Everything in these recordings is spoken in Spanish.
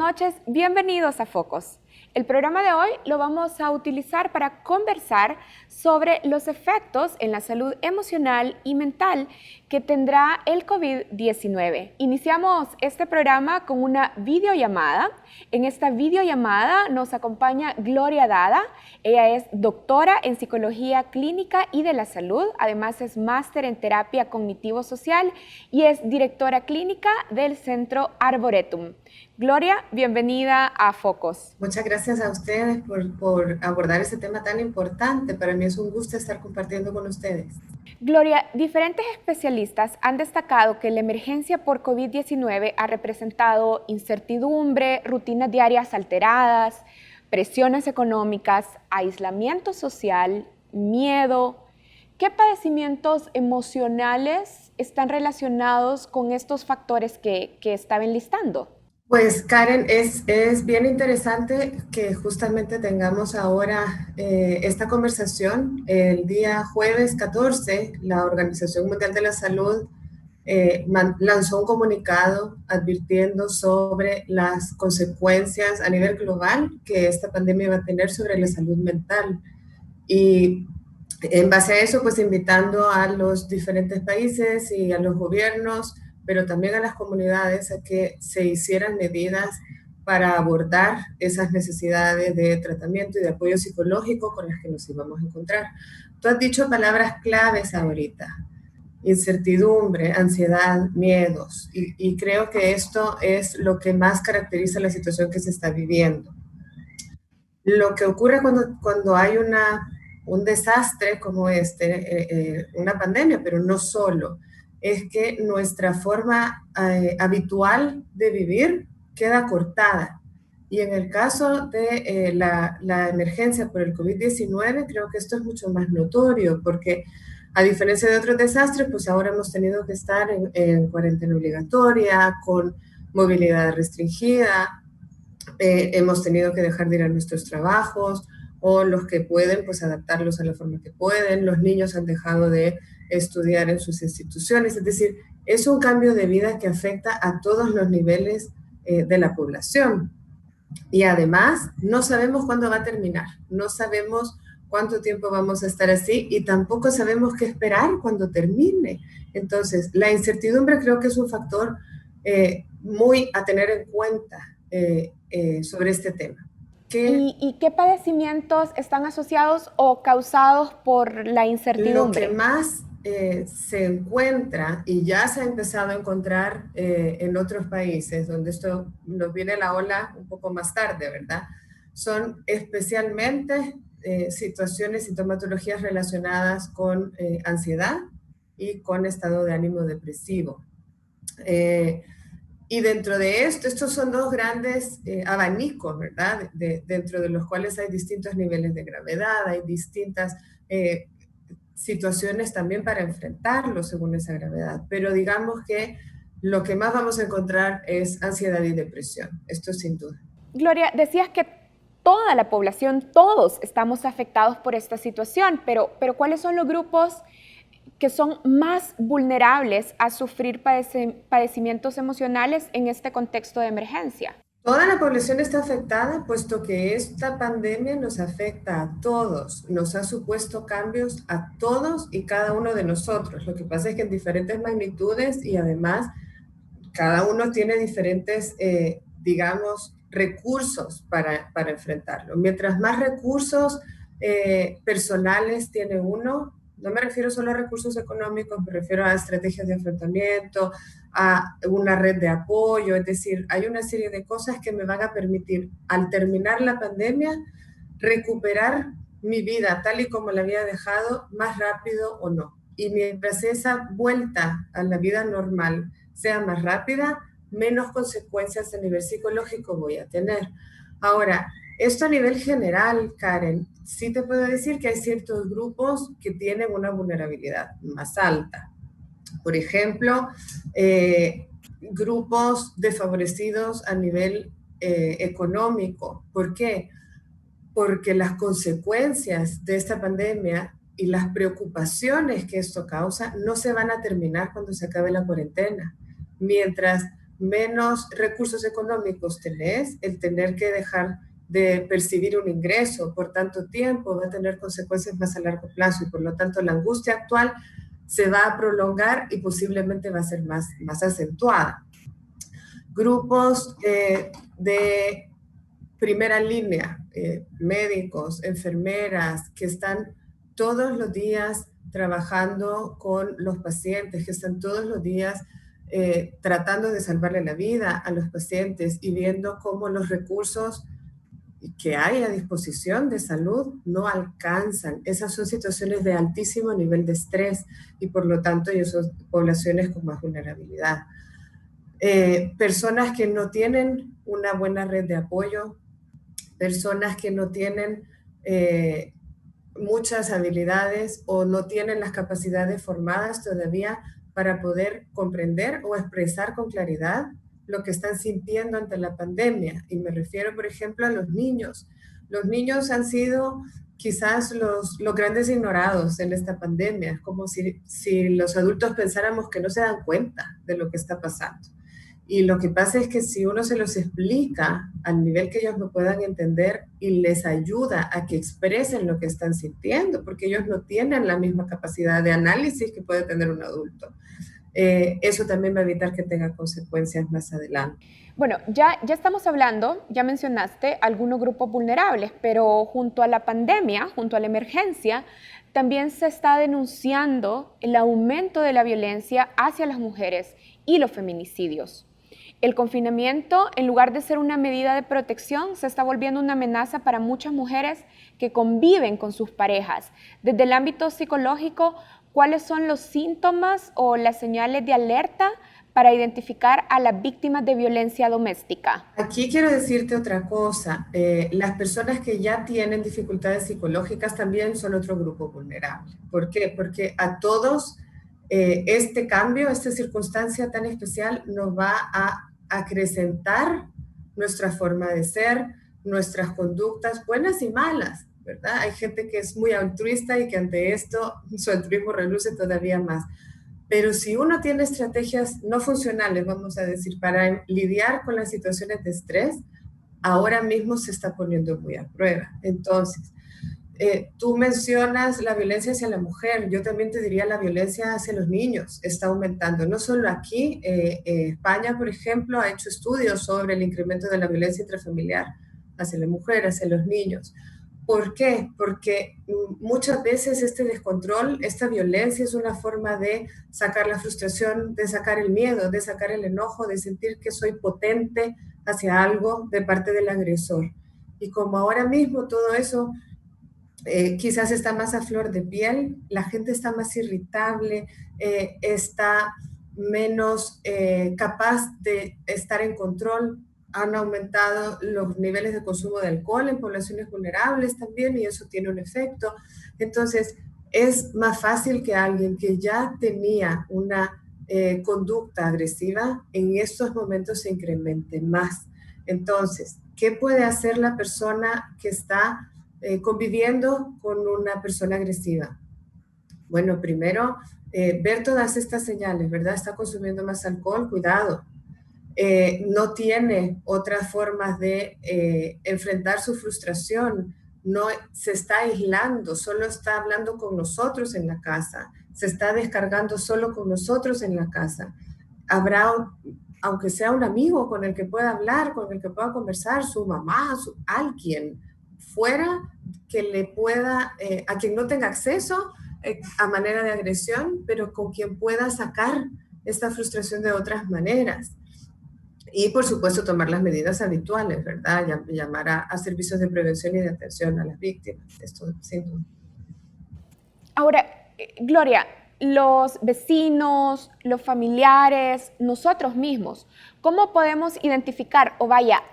noches, bienvenidos a Focos. El programa de hoy lo vamos a utilizar para conversar sobre los efectos en la salud emocional y mental que tendrá el COVID-19. Iniciamos este programa con una videollamada. En esta videollamada nos acompaña Gloria Dada. Ella es doctora en Psicología Clínica y de la Salud. Además es máster en Terapia Cognitivo-Social y es directora clínica del Centro Arboretum. Gloria, bienvenida a Focos. Muchas gracias a ustedes por abordar ese tema tan importante. Para mí es un gusto estar compartiendo con ustedes. Gloria, diferentes especialistas han destacado que la emergencia por COVID-19 ha representado incertidumbre, rutinas diarias alteradas, presiones económicas, aislamiento social, miedo. ¿Qué padecimientos emocionales están relacionados con estos factores que estaba enlistando? Pues Karen, es bien interesante que justamente tengamos ahora esta conversación. El día jueves 14, la Organización Mundial de la Salud lanzó un comunicado advirtiendo sobre las consecuencias a nivel global que esta pandemia va a tener sobre la salud mental. Y en base a eso, pues invitando a los diferentes países y a los gobiernos, pero también a las comunidades a que se hicieran medidas para abordar esas necesidades de tratamiento y de apoyo psicológico con las que nos íbamos a encontrar. Tú has dicho palabras claves ahorita: incertidumbre, ansiedad, miedos, y creo que esto es lo que más caracteriza la situación que se está viviendo. Lo que ocurre cuando hay un desastre como una pandemia, pero no solo, es que nuestra forma habitual de vivir queda cortada. Y en el caso de la emergencia por el COVID-19, creo que esto es mucho más notorio, porque a diferencia de otros desastres, pues ahora hemos tenido que estar en cuarentena obligatoria, con movilidad restringida, hemos tenido que dejar de ir a nuestros trabajos, o los que pueden, pues adaptarlos a la forma que pueden. Los niños han dejado de estudiar en sus instituciones. Es decir, es un cambio de vida que afecta a todos los niveles de la población. Y además, no sabemos cuándo va a terminar, no sabemos cuánto tiempo vamos a estar así y tampoco sabemos qué esperar cuando termine. Entonces, la incertidumbre creo que es un factor muy a tener en cuenta sobre este tema. ¿Y qué padecimientos están asociados o causados por la Lo que incertidumbre? más se encuentra y ya se ha empezado a encontrar en otros países, donde esto nos viene la ola un poco más tarde, ¿verdad? Son especialmente situaciones, sintomatologías relacionadas con ansiedad y con estado de ánimo depresivo. Eh, Y dentro de esto, estos son dos grandes abanicos, ¿verdad? Dentro de los cuales hay distintos niveles de gravedad, hay distintas situaciones también para enfrentarlo según esa gravedad. Pero digamos que lo que más vamos a encontrar es ansiedad y depresión, esto sin duda. Gloria, decías que toda la población, todos estamos afectados por esta situación, pero ¿cuáles son los grupos que son más vulnerables a sufrir padecimientos emocionales en este contexto de emergencia? Toda la población está afectada, puesto que esta pandemia nos afecta a todos, nos ha supuesto cambios a todos y cada uno de nosotros. Lo que pasa es que en diferentes magnitudes y además cada uno tiene diferentes, digamos, recursos para enfrentarlo. Mientras más recursos personales tiene uno, no me refiero solo a recursos económicos, me refiero a estrategias de enfrentamiento, a una red de apoyo, es decir, hay una serie de cosas que me van a permitir, al terminar la pandemia, recuperar mi vida tal y como la había dejado, más rápido o no. Y mientras esa vuelta a la vida normal sea más rápida, menos consecuencias a nivel psicológico voy a tener. Ahora, esto a nivel general, Karen, sí te puedo decir que hay ciertos grupos que tienen una vulnerabilidad más alta. Por ejemplo, grupos desfavorecidos a nivel económico. ¿Por qué? Porque las consecuencias de esta pandemia y las preocupaciones que esto causa no se van a terminar cuando se acabe la cuarentena. Mientras menos recursos económicos tenés, el tener que dejar de percibir un ingreso por tanto tiempo va a tener consecuencias más a largo plazo y por lo tanto la angustia actual se va a prolongar y posiblemente va a ser más acentuada. Grupos de primera línea, médicos, enfermeras, que están todos los días trabajando con los pacientes, que están todos los días tratando de salvarle la vida a los pacientes y viendo cómo los recursos que hay a disposición de salud no alcanzan. Esas son situaciones de altísimo nivel de estrés y por lo tanto ellos son poblaciones con más vulnerabilidad. Personas que no tienen una buena red de apoyo, personas que no tienen muchas habilidades o no tienen las capacidades formadas todavía para poder comprender o expresar con claridad lo que están sintiendo ante la pandemia. Y me refiero, por ejemplo, a los niños. Los niños han sido quizás los grandes ignorados en esta pandemia, como si los adultos pensáramos que no se dan cuenta de lo que está pasando. Y lo que pasa es que si uno se los explica al nivel que ellos lo puedan entender y les ayuda a que expresen lo que están sintiendo, porque ellos no tienen la misma capacidad de análisis que puede tener un adulto, eso también va a evitar que tenga consecuencias más adelante. Bueno, ya estamos hablando, ya mencionaste algunos grupos vulnerables, pero junto a la pandemia, junto a la emergencia, también se está denunciando el aumento de la violencia hacia las mujeres y los feminicidios. El confinamiento, en lugar de ser una medida de protección, se está volviendo una amenaza para muchas mujeres que conviven con sus parejas. Desde el ámbito psicológico, ¿cuáles son los síntomas o las señales de alerta para identificar a las víctimas de violencia doméstica? Aquí quiero decirte otra cosa. Las personas que ya tienen dificultades psicológicas también son otro grupo vulnerable. ¿Por qué? Porque a todos este cambio, esta circunstancia tan especial nos va a acrecentar nuestra forma de ser, nuestras conductas buenas y malas, ¿verdad? Hay gente que es muy altruista y que ante esto su altruismo reluce todavía más. Pero si uno tiene estrategias no funcionales, vamos a decir, para lidiar con las situaciones de estrés, ahora mismo se está poniendo muy a prueba. Entonces, tú mencionas la violencia hacia la mujer, yo también te diría la violencia hacia los niños está aumentando, no solo aquí, España, por ejemplo, ha hecho estudios sobre el incremento de la violencia intrafamiliar hacia la mujer, hacia los niños. ¿Por qué? Porque muchas veces este descontrol, esta violencia es una forma de sacar la frustración, de sacar el miedo, de sacar el enojo, de sentir que soy potente hacia algo de parte del agresor. Y como ahora mismo todo eso quizás está más a flor de piel, la gente está más irritable, está menos capaz de estar en control, han aumentado los niveles de consumo de alcohol en poblaciones vulnerables también y eso tiene un efecto. Entonces, es más fácil que alguien que ya tenía una conducta agresiva en estos momentos se incremente más. Entonces, ¿qué puede hacer la persona que está conviviendo con una persona agresiva? Bueno, primero, ver todas estas señales, ¿verdad? Está consumiendo más alcohol, cuidado. No tiene otras formas de enfrentar su frustración, no se está aislando, solo está hablando con nosotros en la casa, se está descargando solo con nosotros en la casa. Habrá, aunque sea un amigo con el que pueda hablar, con el que pueda conversar, su mamá, alguien fuera que le pueda, a quien no tenga acceso a manera de agresión, pero con quien pueda sacar esta frustración de otras maneras. Y por supuesto tomar las medidas habituales, ¿verdad? Llamar a servicios de prevención y de atención a las víctimas. Esto sin duda. Ahora, Gloria, los vecinos, los familiares, nosotros mismos, ¿cómo podemos identificar o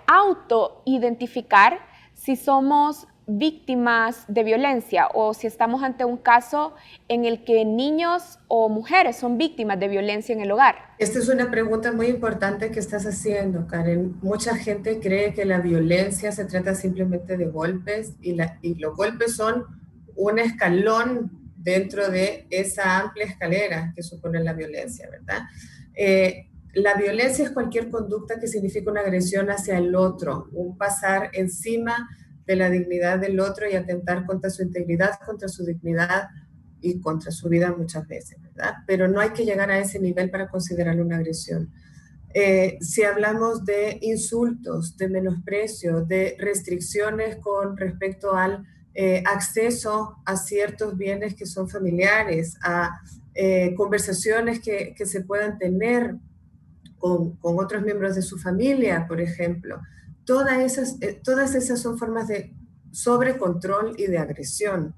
autoidentificar si somos víctimas de violencia o si estamos ante un caso en el que niños o mujeres son víctimas de violencia en el hogar? Esta es una pregunta muy importante que estás haciendo, Karen. Mucha gente cree que la violencia se trata simplemente de golpes y los golpes son un escalón dentro de esa amplia escalera que supone la violencia, ¿verdad? La violencia es cualquier conducta que significa una agresión hacia el otro, un pasar encima de la dignidad del otro y atentar contra su integridad, contra su dignidad y contra su vida muchas veces, ¿verdad? Pero no hay que llegar a ese nivel para considerarlo una agresión. Si hablamos de insultos, de menosprecio, de restricciones con respecto al acceso a ciertos bienes que son familiares, a conversaciones que se puedan tener con otros miembros de su familia, por ejemplo. Todas esas son formas de sobrecontrol y de agresión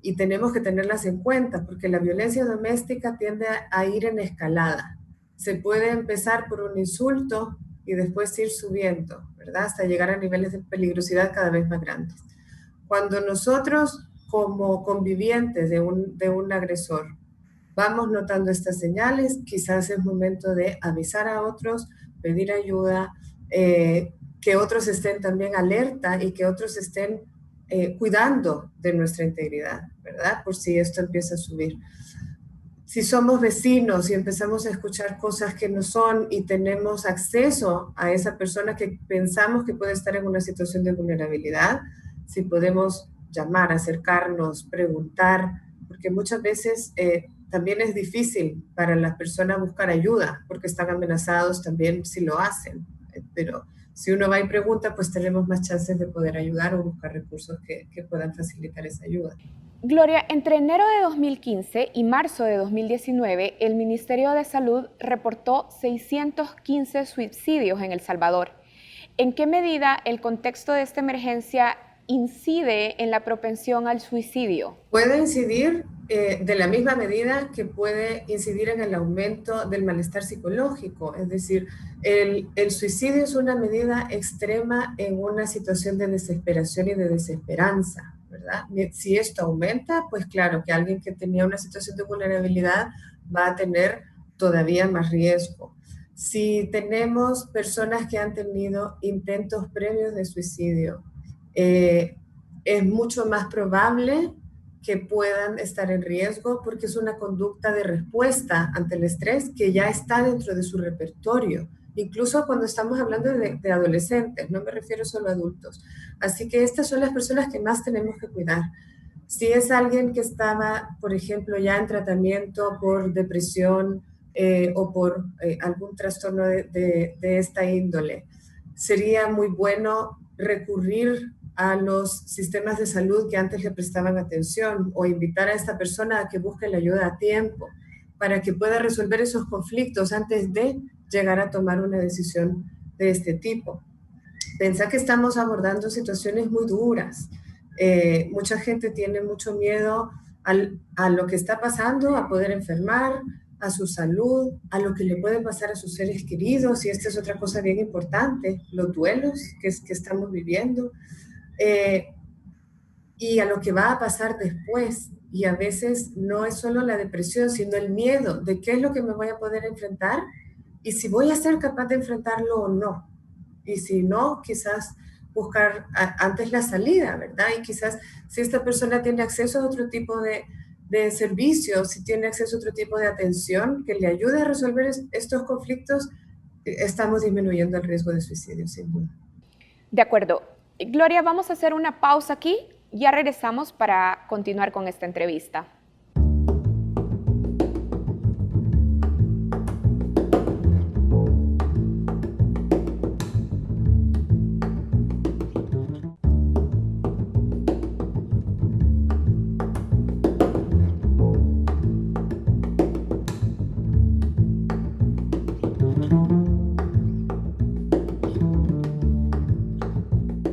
y tenemos que tenerlas en cuenta porque la violencia doméstica tiende a ir en escalada. Se puede empezar por un insulto y después ir subiendo, ¿verdad? Hasta llegar a niveles de peligrosidad cada vez más grandes. Cuando nosotros, como convivientes de un agresor, vamos notando estas señales, quizás es momento de avisar a otros, pedir ayuda, que otros estén también alerta y que otros estén cuidando de nuestra integridad, ¿verdad? Por si esto empieza a subir. Si somos vecinos y empezamos a escuchar cosas que no son y tenemos acceso a esa persona que pensamos que puede estar en una situación de vulnerabilidad, si podemos llamar, acercarnos, preguntar, porque muchas veces también es difícil para las personas buscar ayuda, porque están amenazados también si lo hacen. Pero si uno va y pregunta, pues tenemos más chances de poder ayudar o buscar recursos que puedan facilitar esa ayuda. Gloria, entre enero de 2015 y marzo de 2019, el Ministerio de Salud reportó 615 suicidios en El Salvador. ¿En qué medida el contexto de esta emergencia incide en la propensión al suicidio? Puede incidir de la misma medida que puede incidir en el aumento del malestar psicológico. Es decir, el suicidio es una medida extrema en una situación de desesperación y de desesperanza, ¿verdad? Si esto aumenta, pues claro que alguien que tenía una situación de vulnerabilidad va a tener todavía más riesgo. Si tenemos personas que han tenido intentos previos de suicidio, es mucho más probable que puedan estar en riesgo porque es una conducta de respuesta ante el estrés que ya está dentro de su repertorio, incluso cuando estamos hablando de adolescentes, no me refiero solo a adultos. Así que estas son las personas que más tenemos que cuidar. Si es alguien que estaba, por ejemplo, ya en tratamiento por depresión o por algún trastorno de esta índole, sería muy bueno recurrir a los sistemas de salud que antes le prestaban atención o invitar a esta persona a que busque la ayuda a tiempo para que pueda resolver esos conflictos antes de llegar a tomar una decisión de este tipo. Pensá que estamos abordando situaciones muy duras. Mucha gente tiene mucho miedo a lo que está pasando, a poder enfermar, a su salud, a lo que le puede pasar a sus seres queridos, y esta es otra cosa bien importante, los duelos que estamos viviendo, y a lo que va a pasar después. Y a veces no es solo la depresión, sino el miedo de qué es lo que me voy a poder enfrentar y si voy a ser capaz de enfrentarlo o no. Y si no, quizás buscar antes la salida, ¿verdad? Y quizás si esta persona tiene acceso a otro tipo de servicios, si tiene acceso a otro tipo de atención que le ayude a resolver estos conflictos, estamos disminuyendo el riesgo de suicidio, sin duda. De acuerdo. Gloria, vamos a hacer una pausa aquí. Ya regresamos para continuar con esta entrevista.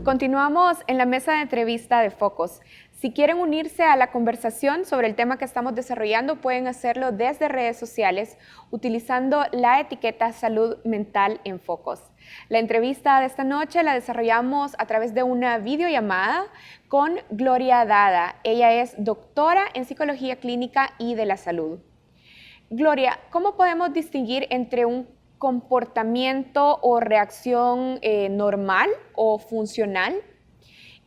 Continuamos en la mesa de entrevista de Focos. Si quieren unirse a la conversación sobre el tema que estamos desarrollando, pueden hacerlo desde redes sociales utilizando la etiqueta Salud Mental en Focos. La entrevista de esta noche la desarrollamos a través de una videollamada con Gloria Dada. Ella es doctora en Psicología Clínica y de la Salud. Gloria, ¿cómo podemos distinguir entre un comportamiento o reacción normal o funcional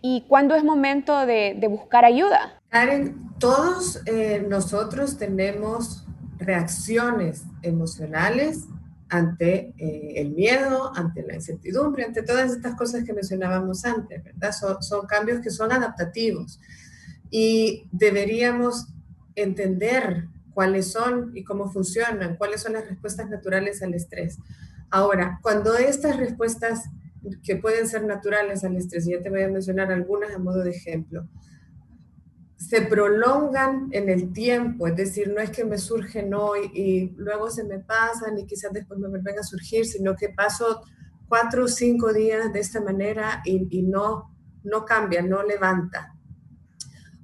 y cuándo es momento de buscar ayuda? Karen, todos nosotros tenemos reacciones emocionales ante el miedo, ante la incertidumbre, ante todas estas cosas que mencionábamos antes, ¿verdad? Son cambios que son adaptativos y deberíamos entender cuáles son y cómo funcionan, cuáles son las respuestas naturales al estrés. Ahora, cuando estas respuestas que pueden ser naturales al estrés, y ya te voy a mencionar algunas a modo de ejemplo, se prolongan en el tiempo, es decir, no es que me surgen hoy y luego se me pasan y quizás después me vuelven a surgir, sino que paso 4 o 5 días de esta manera y no cambia, no levanta.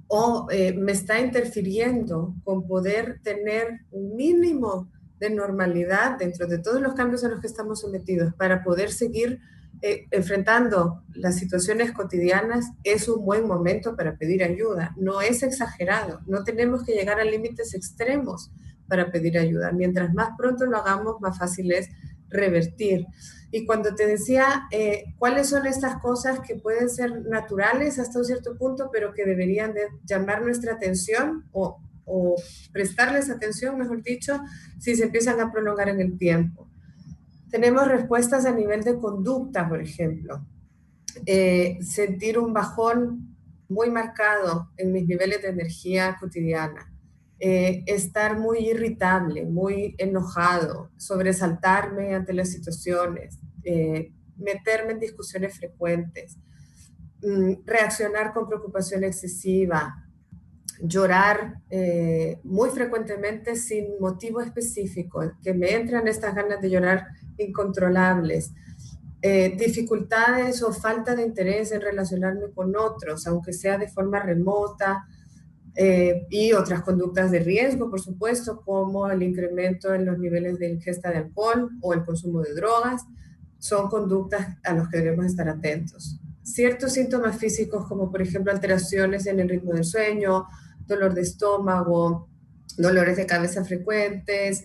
O me está interfiriendo con poder tener un mínimo de normalidad dentro de todos los cambios a los que estamos sometidos para poder seguir enfrentando las situaciones cotidianas. Es un buen momento para pedir ayuda. No es exagerado, no tenemos que llegar a límites extremos para pedir ayuda. Mientras más pronto lo hagamos, más fácil es revertir. Y cuando te decía cuáles son estas cosas que pueden ser naturales hasta un cierto punto, pero que deberían de llamar nuestra atención o prestarles atención, mejor dicho, si se empiezan a prolongar en el tiempo. Tenemos respuestas a nivel de conducta, por ejemplo. Sentir un bajón muy marcado en mis niveles de energía cotidiana. Estar muy irritable, muy enojado, sobresaltarme ante las situaciones, meterme en discusiones frecuentes, reaccionar con preocupación excesiva, llorar muy frecuentemente sin motivo específico, que me entran estas ganas de llorar incontrolables, dificultades o falta de interés en relacionarme con otros, aunque sea de forma remota, y otras conductas de riesgo, por supuesto, como el incremento en los niveles de ingesta de alcohol o el consumo de drogas, son conductas a las que debemos estar atentos. Ciertos síntomas físicos, como por ejemplo alteraciones en el ritmo del sueño, dolor de estómago, dolores de cabeza frecuentes,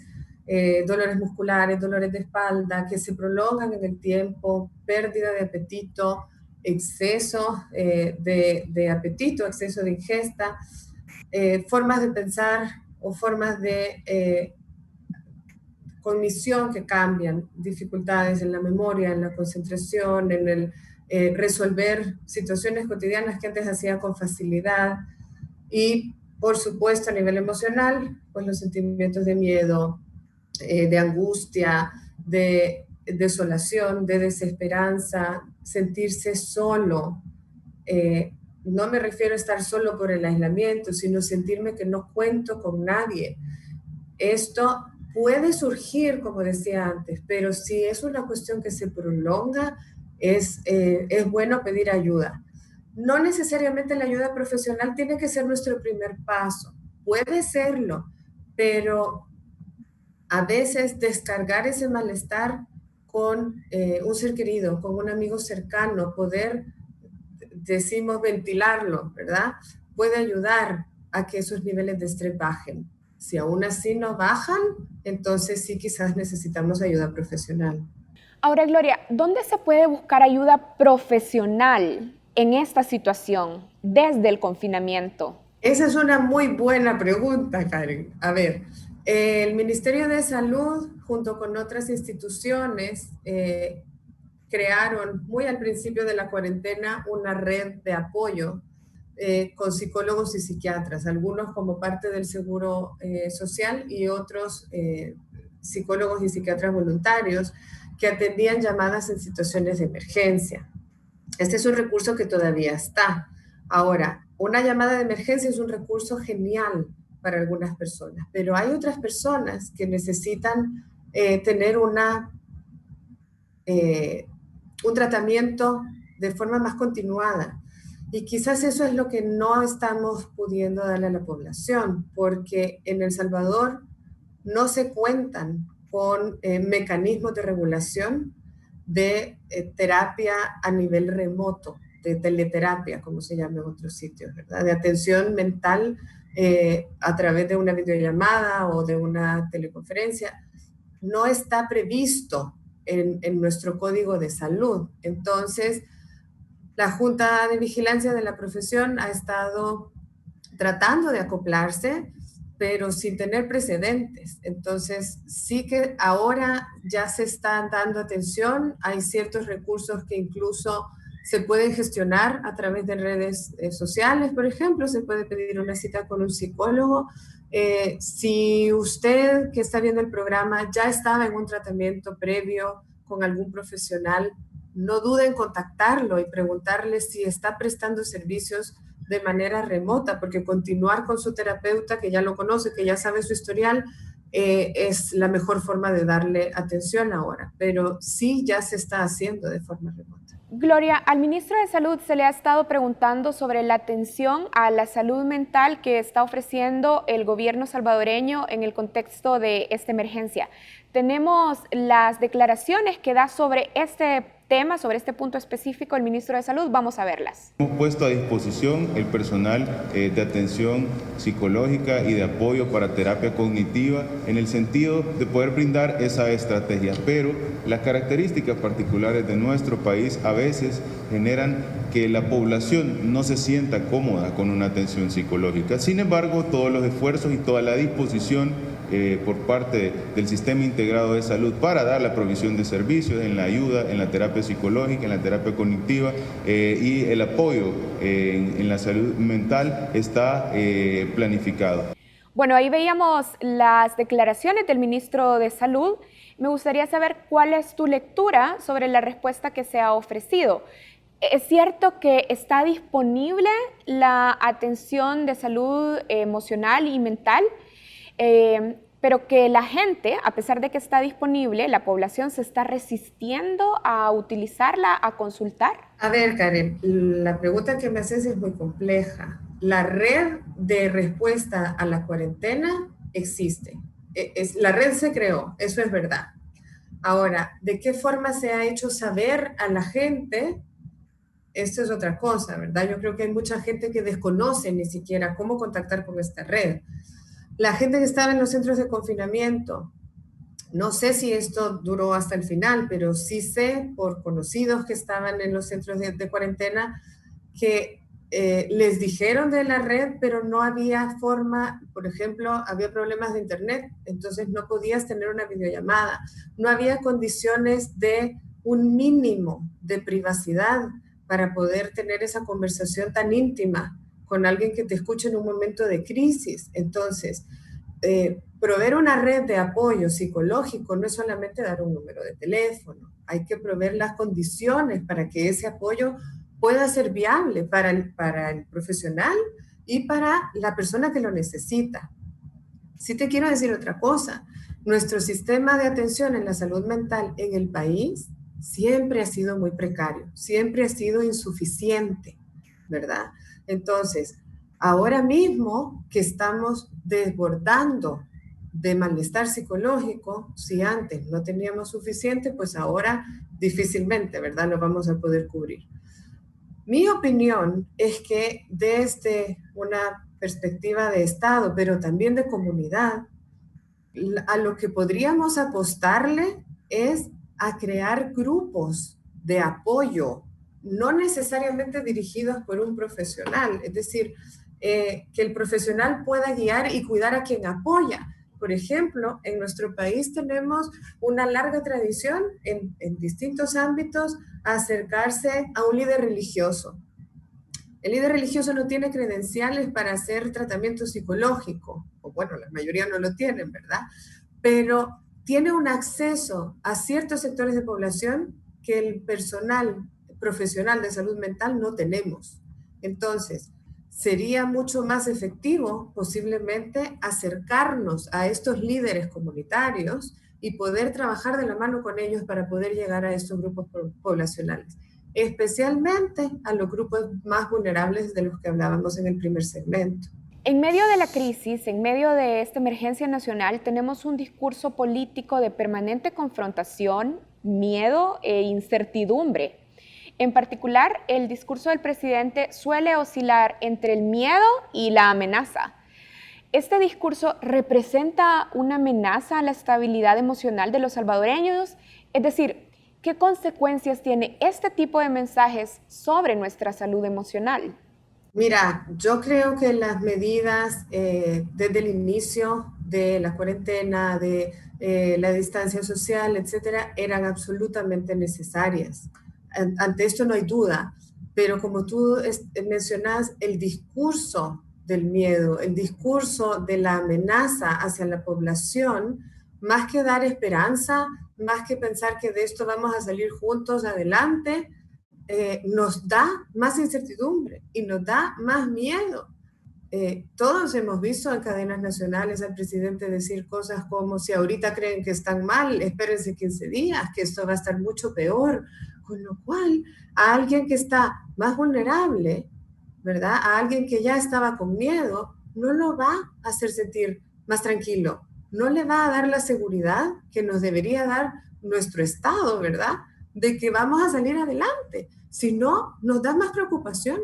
dolores musculares, dolores de espalda, que se prolongan en el tiempo, pérdida de apetito, exceso de apetito, exceso de ingesta, formas de pensar o formas de cognición que cambian, dificultades en la memoria, en la concentración, en el resolver situaciones cotidianas que antes hacía con facilidad. Y por supuesto a nivel emocional, pues los sentimientos de miedo, de angustia, de desolación, de desesperanza, sentirse solo. No me refiero a estar solo por el aislamiento, sino sentirme que no cuento con nadie. Esto puede surgir, como decía antes, pero si es una cuestión que se prolonga, es bueno pedir ayuda. No necesariamente la ayuda profesional tiene que ser nuestro primer paso. Puede serlo, pero a veces descargar ese malestar con un ser querido, con un amigo cercano, poder, decimos, ventilarlo, ¿verdad? Puede ayudar a que esos niveles de estrés bajen. Si aún así no bajan, entonces sí quizás necesitamos ayuda profesional. Ahora, Gloria, ¿dónde se puede buscar ayuda profesional en esta situación desde el confinamiento? Esa es una muy buena pregunta, Karen. A ver, el Ministerio de Salud, junto con otras instituciones, crearon muy al principio de la cuarentena una red de apoyo con psicólogos y psiquiatras, algunos como parte del seguro social y otros psicólogos y psiquiatras voluntarios que atendían llamadas en situaciones de emergencia. Este es un recurso que todavía está. Ahora, una llamada de emergencia es un recurso genial para algunas personas, pero hay otras personas que necesitan tener un tratamiento de forma más continuada. Y quizás eso es lo que no estamos pudiendo darle a la población, porque en El Salvador no se cuentan con mecanismos de regulación de terapia a nivel remoto, de teleterapia, como se llama en otros sitios, ¿verdad? De atención mental a través de una videollamada o de una teleconferencia. No está previsto en nuestro código de salud. Entonces, la Junta de Vigilancia de la Profesión ha estado tratando de acoplarse pero sin tener precedentes. Entonces, sí que ahora ya se está dando atención, hay ciertos recursos que incluso se pueden gestionar a través de redes sociales, por ejemplo, se puede pedir una cita con un psicólogo. Si usted que está viendo el programa ya estaba en un tratamiento previo con algún profesional, no dude en contactarlo y preguntarle si está prestando servicios de manera remota, porque continuar con su terapeuta, que ya lo conoce, que ya sabe su historial, es la mejor forma de darle atención ahora, pero sí ya se está haciendo de forma remota. Gloria, al ministro de Salud se le ha estado preguntando sobre la atención a la salud mental que está ofreciendo el gobierno salvadoreño en el contexto de esta emergencia. Tenemos las declaraciones que da sobre este tema, sobre este punto específico el ministro de Salud. Vamos a verlas. Hemos puesto a disposición el personal de atención psicológica y de apoyo para terapia cognitiva en el sentido de poder brindar esa estrategia, pero las características particulares de nuestro país a veces generan que la población no se sienta cómoda con una atención psicológica. Sin embargo, todos los esfuerzos y toda la disposición por parte del Sistema Integrado de Salud para dar la provisión de servicios en la ayuda, en la terapia psicológica, en la terapia cognitiva y el apoyo en la salud mental está planificado. Bueno, ahí veíamos las declaraciones del ministro de Salud. Me gustaría saber cuál es tu lectura sobre la respuesta que se ha ofrecido. ¿Es cierto que está disponible la atención de salud emocional y mental? Pero que la gente, a pesar de que está disponible, la población se está resistiendo a utilizarla, a consultar? A ver, Karen, la pregunta que me haces es muy compleja. La red de respuesta a la cuarentena existe. La red se creó, eso es verdad. Ahora, ¿de qué forma se ha hecho saber a la gente? Esto es otra cosa, ¿verdad? Yo creo que hay mucha gente que desconoce ni siquiera cómo contactar con esta red. La gente que estaba en los centros de confinamiento, no sé si esto duró hasta el final, pero sí sé por conocidos que estaban en los centros de cuarentena que les dijeron de la red, pero no había forma, por ejemplo, había problemas de internet, entonces no podías tener una videollamada, no había condiciones de un mínimo de privacidad para poder tener esa conversación tan íntima con alguien que te escuche en un momento de crisis. Entonces, proveer una red de apoyo psicológico no es solamente dar un número de teléfono, hay que proveer las condiciones para que ese apoyo pueda ser viable para el profesional y para la persona que lo necesita. Sí te quiero decir otra cosa, nuestro sistema de atención en la salud mental en el país siempre ha sido muy precario, siempre ha sido insuficiente, ¿verdad? Entonces, ahora mismo que estamos desbordando de malestar psicológico, si antes no teníamos suficiente, pues ahora difícilmente, ¿verdad? Lo vamos a poder cubrir. Mi opinión es que desde una perspectiva de Estado, pero también de comunidad, a lo que podríamos apostarle es a crear grupos de apoyo, no necesariamente dirigidos por un profesional, es decir, que el profesional pueda guiar y cuidar a quien apoya. Por ejemplo, en nuestro país tenemos una larga tradición en distintos ámbitos a acercarse a un líder religioso. El líder religioso no tiene credenciales para hacer tratamiento psicológico, o bueno, la mayoría no lo tienen, ¿verdad? Pero tiene un acceso a ciertos sectores de población que el personal profesional de salud mental no tenemos. Entonces, sería mucho más efectivo posiblemente acercarnos a estos líderes comunitarios y poder trabajar de la mano con ellos para poder llegar a estos grupos poblacionales, especialmente a los grupos más vulnerables de los que hablábamos en el primer segmento. En medio de la crisis, en medio de esta emergencia nacional, tenemos un discurso político de permanente confrontación, miedo e incertidumbre. En particular, el discurso del presidente suele oscilar entre el miedo y la amenaza. ¿Este discurso representa una amenaza a la estabilidad emocional de los salvadoreños? Es decir, ¿qué consecuencias tiene este tipo de mensajes sobre nuestra salud emocional? Mira, yo creo que las medidas desde el inicio de la cuarentena, de la distancia social, etcétera, eran absolutamente necesarias. Ante esto no hay duda, pero como tú mencionas, el discurso del miedo, el discurso de la amenaza hacia la población, más que dar esperanza, más que pensar que de esto vamos a salir juntos adelante, nos da más incertidumbre y nos da más miedo. Todos hemos visto en cadenas nacionales al presidente decir cosas como: si ahorita creen que están mal, espérense 15 días, que esto va a estar mucho peor. Con lo cual, a alguien que está más vulnerable, ¿verdad? A alguien que ya estaba con miedo, no lo va a hacer sentir más tranquilo, no le va a dar la seguridad que nos debería dar nuestro Estado, ¿verdad? De que vamos a salir adelante. Si no, nos da más preocupación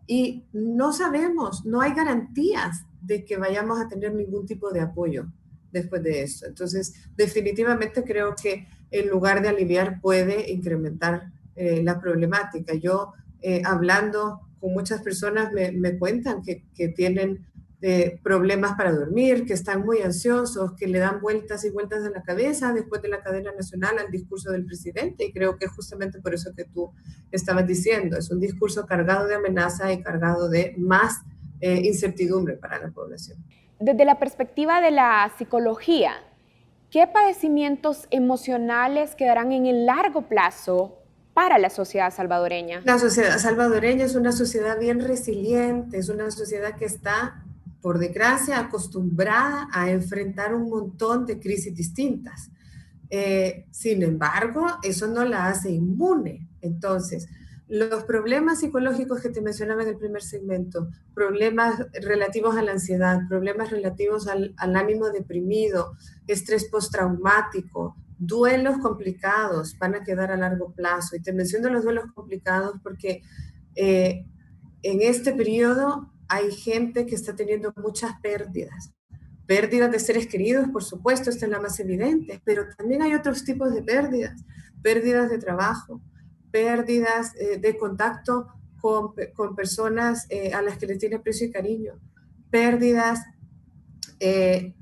y no sabemos, no hay garantías de que vayamos a tener ningún tipo de apoyo después de esto. Entonces, definitivamente creo que en lugar de aliviar puede incrementar la problemática. Yo, hablando con muchas personas, me cuentan que tienen problemas para dormir, que están muy ansiosos, que le dan vueltas y vueltas en la cabeza después de la cadena nacional al discurso del presidente, y creo que es justamente por eso que tú estabas diciendo, es un discurso cargado de amenaza y cargado de más incertidumbre para la población. Desde la perspectiva de la psicología, ¿qué padecimientos emocionales quedarán en el largo plazo para la sociedad salvadoreña? La sociedad salvadoreña es una sociedad bien resiliente, es una sociedad que está, por desgracia, acostumbrada a enfrentar un montón de crisis distintas. Sin embargo, eso no la hace inmune. Entonces, los problemas psicológicos que te mencionaba en el primer segmento, problemas relativos a la ansiedad, problemas relativos al ánimo deprimido, estrés postraumático, duelos complicados van a quedar a largo plazo. Y te menciono los duelos complicados porque eh, en este periodo hay gente que está teniendo muchas pérdidas. Pérdidas de seres queridos, por supuesto, esta es la más evidente, pero también hay otros tipos de pérdidas, pérdidas de trabajo, pérdidas de contacto con personas a las que les tiene aprecio y cariño, pérdidas de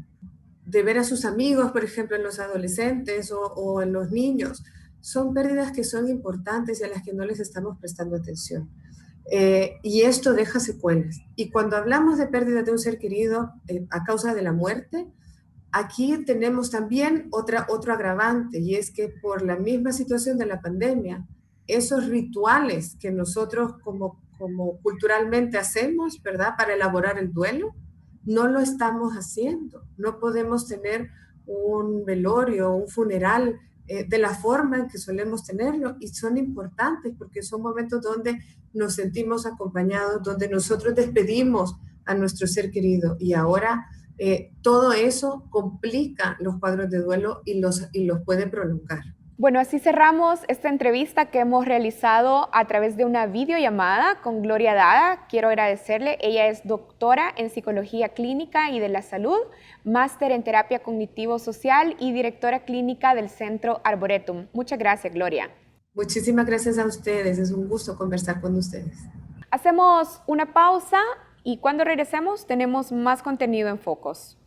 ver a sus amigos, por ejemplo, en los adolescentes o en los niños. Son pérdidas que son importantes y a las que no les estamos prestando atención. Y esto deja secuelas. Y cuando hablamos de pérdida de un ser querido a causa de la muerte, aquí tenemos también otro agravante, y es que por la misma situación de la pandemia, esos rituales que nosotros como culturalmente hacemos, ¿verdad?, para elaborar el duelo, no lo estamos haciendo. No podemos tener un velorio, un funeral de la forma en que solemos tenerlo, y son importantes porque son momentos donde nos sentimos acompañados, donde nosotros despedimos a nuestro ser querido, y ahora todo eso complica los cuadros de duelo y los puede prolongar. Bueno, así cerramos esta entrevista que hemos realizado a través de una videollamada con Gloria Dada. Quiero agradecerle. Ella es doctora en Psicología Clínica y de la Salud, máster en Terapia Cognitivo-Social y directora clínica del Centro Arboretum. Muchas gracias, Gloria. Muchísimas gracias a ustedes. Es un gusto conversar con ustedes. Hacemos una pausa y cuando regresemos tenemos más contenido en Focos.